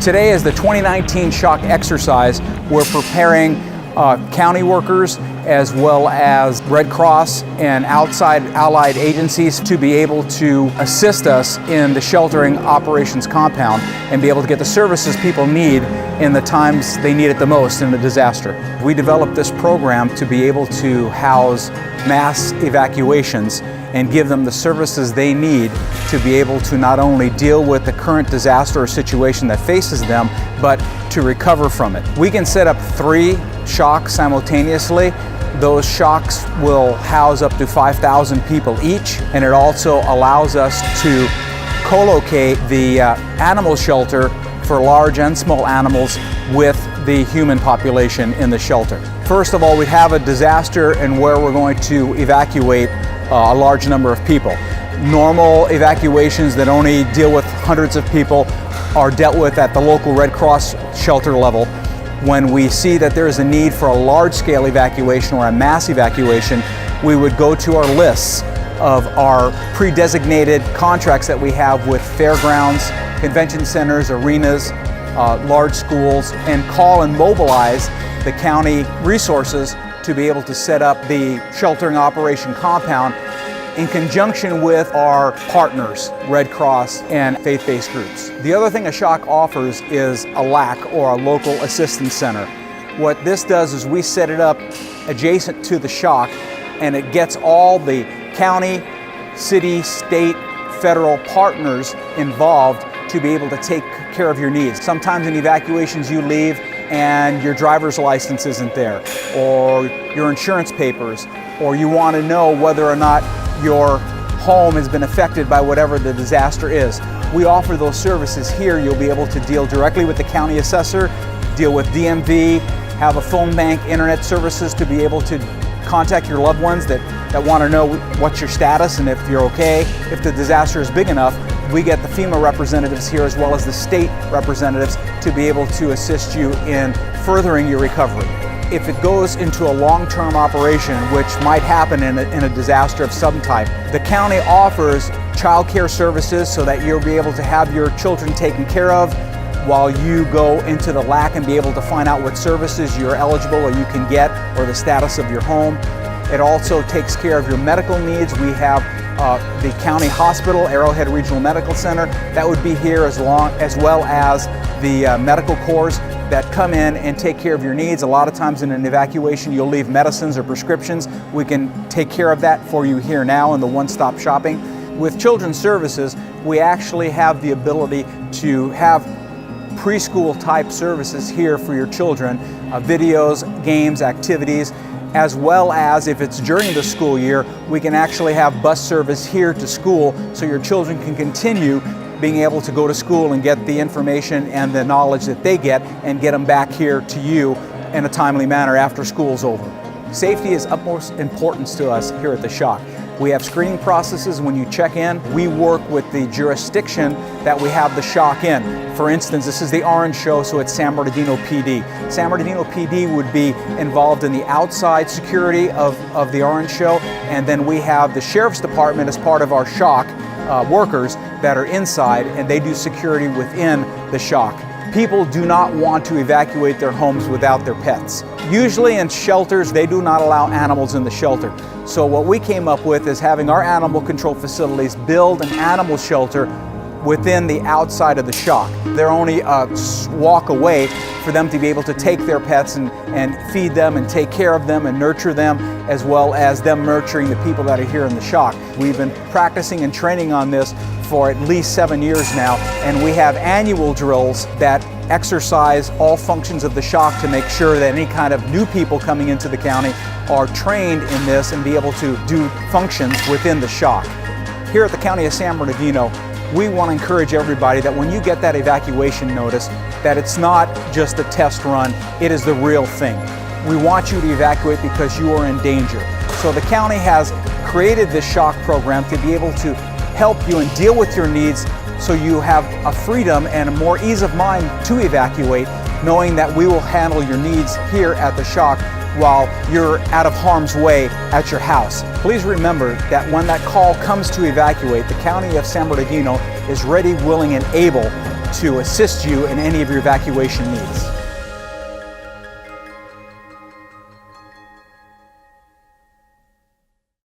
Today is the 2019 shock exercise. We're preparing county workers as well as Red Cross and outside allied agencies to be able to assist us in the sheltering operations compound and be able to get the services people need in the times they need it the most in a disaster. We developed this program to be able to house mass evacuations and give them the services they need to be able to not only deal with the current disaster or situation that faces them, but to recover from it. We can set up 3 shocks simultaneously. Those shocks will house up to 5,000 people each, and it also allows us to co-locate the animal shelter for large and small animals with the human population in the shelter. First of all, we have a disaster and where we're going to evacuate a large number of people. Normal evacuations that only deal with hundreds of people are dealt with at the local Red Cross shelter level. When we see that there is a need for a large-scale evacuation or a mass evacuation, we would go to our lists of our pre-designated contracts that we have with fairgrounds, convention centers, arenas, large schools, and call and mobilize the county resources to be able to set up the sheltering operation compound in conjunction with our partners, Red Cross and faith-based groups. The other thing a shock offers is a LAC, or a local assistance center. What this does is we set it up adjacent to the shock, and it gets all the county, city, state, federal partners involved to be able to take care of your needs. Sometimes in evacuations you leave and your driver's license isn't there, or your insurance papers, or you want to know whether or not your home has been affected by whatever the disaster is. We offer those services here. You'll be able to deal directly with the county assessor, deal with DMV, have a phone bank, internet services to be able to contact your loved ones that want to know what's your status and if you're okay. If the disaster is big enough, we get the FEMA representatives here as well as the state representatives to be able to assist you in furthering your recovery. If it goes into a long-term operation, which might happen in a disaster of some type, the county offers child care services so that you'll be able to have your children taken care of while you go into the LAC and be able to find out what services you're eligible or you can get, or the status of your home. It also takes care of your medical needs. We have the county hospital, Arrowhead Regional Medical Center, that would be here as well as the medical corps that come in and take care of your needs. A lot of times in an evacuation you'll leave medicines or prescriptions. We can take care of that for you here now in the one-stop shopping. With Children's Services, we actually have the ability to have preschool type services here for your children, videos, games, activities, as well as if it's during the school year, we can actually have bus service here to school so your children can continue being able to go to school and get the information and the knowledge that they get and get them back here to you in a timely manner after school's over. Safety is utmost importance to us here at the shock. We have screening processes when you check in. We work with the jurisdiction that we have the shock in. For instance, this is the Orange Show, so it's San Bernardino PD. San Bernardino PD would be involved in the outside security of the Orange Show, and then we have the Sheriff's Department as part of our shock workers that are inside, and they do security within the shock. People do not want to evacuate their homes without their pets. Usually in shelters, they do not allow animals in the shelter. So what we came up with is having our animal control facilities build an animal shelter within the outside of the shock. They're only a walk away for them to be able to take their pets and feed them and take care of them and nurture them, as well as them nurturing the people that are here in the shock. We've been practicing and training on this for at least 7 years now, and we have annual drills that exercise all functions of the shock to make sure that any kind of new people coming into the county are trained in this and be able to do functions within the shock. Here at the County of San Bernardino, we want to encourage everybody that when you get that evacuation notice, that it's not just a test run, it is the real thing. We want you to evacuate because you are in danger. So the county has created this shock program to be able to help you and deal with your needs so you have a freedom and a more ease of mind to evacuate, knowing that we will handle your needs here at the shock while you're out of harm's way at your house. Please remember that when that call comes to evacuate, the County of San Bernardino is ready, willing, and able to assist you in any of your evacuation needs.